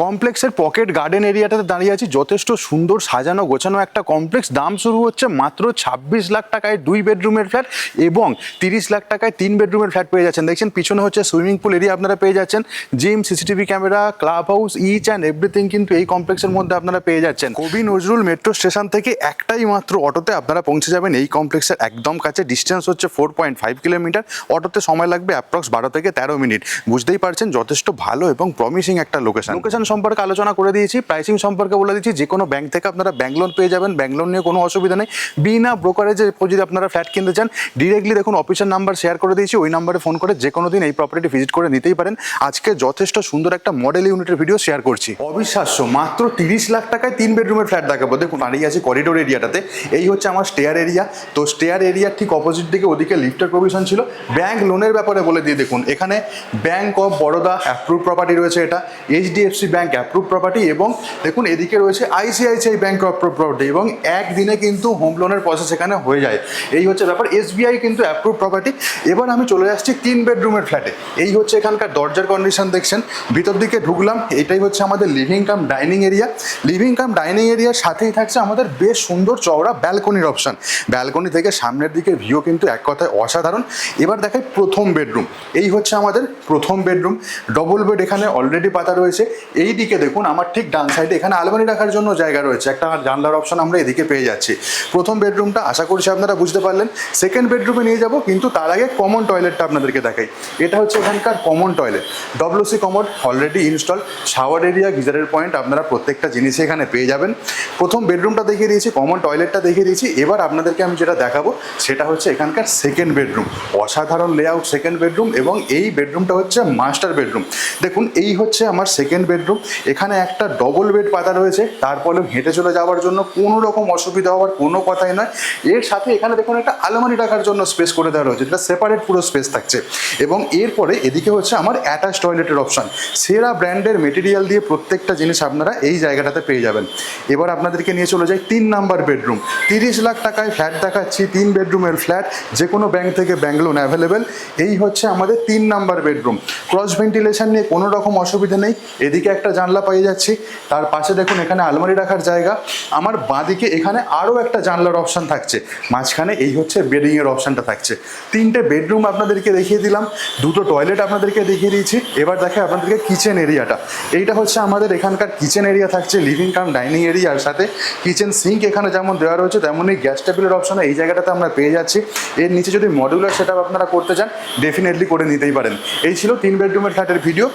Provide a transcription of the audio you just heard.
কমপ্লেক্সের pocket garden এরিয়াটাতে দাঁড়িয়ে আছি। যথেষ্ট সুন্দর সাজানো গোছানো একটা কমপ্লেক্স। দাম শুরু হচ্ছে মাত্র 26 লাখ টাকায় 2 বেডরুমের ফ্ল্যাট এবং 30 লাখ টাকায় 3 বেডরুমের ফ্ল্যাট পেয়ে যাচ্ছেন। দেখছেন পিছনে হচ্ছে সুইমিং পুল এরিয়া আপনারা পেয়ে যাচ্ছেন, gym, CCTV camera, club house, each and everything কিন্তু এই কমপ্লেক্সের মধ্যে আপনারা পেয়ে যাচ্ছেন। কবি নজরুল মেট্রো স্টেশন থেকে একটাই মাত্র অটোতে আপনারা পৌঁছে যাবেন এই কমপ্লেক্সের একদম কাছে। ডিস্টেন্স হচ্ছে 4.5 কিলোমিটার। অটোতে সময় লাগবে অ্যাপ্রক্স 12 থেকে 13 মিনিট। বুঝতেই পারছেন যথেষ্ট ভালো এবং প্রমিসিং একটা লোকেশন সম্পর্কে আলোচনা করে দিয়েছি, প্রাইসিং সম্পর্কে বলে দিচ্ছি। যে কোনো ব্যাংক থেকে আপনারা ব্যাংক লোন পেয়ে যাবেন, ব্যাংক লোন নিয়ে কোনো অসুবিধা নেই। বিনা ব্রোকারেজে যদি আপনারা ফ্ল্যাট কিনতে চান ডিরেক্টলি দেখুন অফিসের নাম্বার শেয়ার করে দিয়েছি, ওই নাম্বারে ফোন করে যে কোনো দিন এই প্রপার্টি ভিজিট করে নিতেই পারেন। আজকে যথেষ্ট সুন্দর একটা মডেল ইউনিটের ভিডিও শেয়ার করছি। অবিশ্বাস্য, মাত্র 30 লাখ টাকায় 3 বেডরুমের ফ্ল্যাট দেখাবো। দেখুন দাঁড়িয়ে আছে করিডোর এরিয়াটাতে। এই হচ্ছে আমার স্টেয়ার এরিয়া। তো স্টেয়ার এরিয়ার ঠিক অপোজিট দিকে ওদিকে লিফটের প্রভিশন ছিল। ব্যাংক লোনের ব্যাপারে বলে দিয়ে দেখুন, এখানে bank of Baroda approve property রয়েছে, এটা এইচডিএফসি ব্যাংক অ্যাপ্রুভ প্রপার্টি এবং দেখুন এদিকে রয়েছে আইসিআইসিআই ব্যাংক অ্যাপ্রুভ প্রপার্টি এবং একদিনে কিন্তু হোম লোনের প্রসেস এখানে হয়ে যায়। এই হচ্ছে ব্যাপার। এসবিআই কিন্তু অ্যাপ্রুভ প্রপার্টি। এবার আমি চলে আসছি 3 বেডরুমের ফ্ল্যাটে। এই হচ্ছে এখানকার দরজার কন্ডিশন দেখছেন। ভিতর দিকে ঢুকলাম, এটাই হচ্ছে আমাদের living cum dining area. Living cum dining এরিয়ার সাথেই থাকছে আমাদের বেশ সুন্দর চওড়া ব্যালকনির অপশন। ব্যালকনি থেকে সামনের দিকে ভিউ কিন্তু এক কথায় অসাধারণ। এবার দেখাই প্রথম বেডরুম। এই হচ্ছে আমাদের প্রথম বেডরুম। ডবল বেড এখানে অলরেডি পাতা রয়েছে। এই দিকে দেখুন আমার ঠিক ডান সাইডে এখানে আলমারি রাখার জন্য জায়গা রয়েছে, একটা জানলার অপশন আমরা এদিকে পেয়ে যাচ্ছি। প্রথম বেডরুমটা আশা করছি আপনারা বুঝতে পারলেন। সেকেন্ড বেডরুমে নিয়ে যাব, কিন্তু তার আগে কমন টয়লেটটা আপনাদেরকে দেখাই। এটা হচ্ছে এখানকার common toilet. WC commode already install, shower area, গিজারের পয়েন্ট আপনারা প্রত্যেকটা জিনিস এখানে পেয়ে যাবেন। প্রথম বেডরুমটা দেখিয়ে দিয়েছি, কমন টয়লেটটা দেখিয়ে দিয়েছি। এবার আপনাদেরকে আমি যেটা দেখাবো সেটা হচ্ছে এখানকার সেকেন্ড বেডরুম। অসাধারণ লেআউট সেকেন্ড বেডরুম এবং এই বেডরুমটা হচ্ছে মাস্টার বেডরুম। দেখুন এই হচ্ছে আমার সেকেন্ড বেডরুম। এখানে একটা ডবল বেড পাতা রয়েছে, তারপরে হেঁটে চলে যাওয়ার জন্য কোনো রকম অসুবিধা হওয়ার কোনো কথাই নয়। এর সাথে এখানে দেখুন একটা আলমারি রাখার জন্য স্পেস করে দেওয়া রয়েছে, যেটা সেপারেট পুরো স্পেস থাকছে। এবং এরপরে এদিকে হচ্ছে আমার অ্যাটাচ টয়লেটের অপশন। সেরা ব্র্যান্ডের মেটেরিয়াল দিয়ে প্রত্যেকটা জিনিস আপনারা এই জায়গাটাতে পেয়ে যাবেন। এবার আপনাদেরকে নিয়ে চলে যাই 3 নাম্বার বেডরুম। 30 লাখ টাকায় ফ্ল্যাট দেখাচ্ছি, 3 বেডরুমের ফ্ল্যাট, যে কোনো ব্যাংক থেকে ব্যাংক লোন অ্যাভেলেবেল। এই হচ্ছে আমাদের 3 নাম্বার বেডরুম। ক্রস ভেন্টিলেশন নিয়ে কোনো রকম অসুবিধা নেই। এদিকে একটা জানলা পেয়ে যাচ্ছি, তার পাশে দেখুন এখানে আলমারি রাখার জায়গা। আমার বাঁদিকে এখানে আরও একটা জানলার অপশান থাকছে, মাঝখানে এই হচ্ছে বেডিংয়ের অপশানটা থাকছে। 3টে বেডরুম আপনাদেরকে দেখিয়ে দিলাম, 2টো টয়লেট আপনাদেরকে দেখিয়ে দিয়েছি। এবার দেখে আপনাদেরকে কিচেন এরিয়াটা। এইটা হচ্ছে আমাদের এখানকার কিচেন এরিয়া থাকছে, লিভিং কাম ডাইনিং এরিয়ার সাথে কিচেন সিঙ্ক এখানে যেমন দেওয়া রয়েছে তেমনই গ্যাস টেবিলের অপশন এই জায়গাটাতে আমরা পেয়ে যাচ্ছি। এর নিচে যদি মডুলার সেটআপ আপনারা করতে চান ডেফিনেটলি করে নিতেই পারেন। এই ছিল 3 বেডরুমের ফ্ল্যাটের ভিডিও।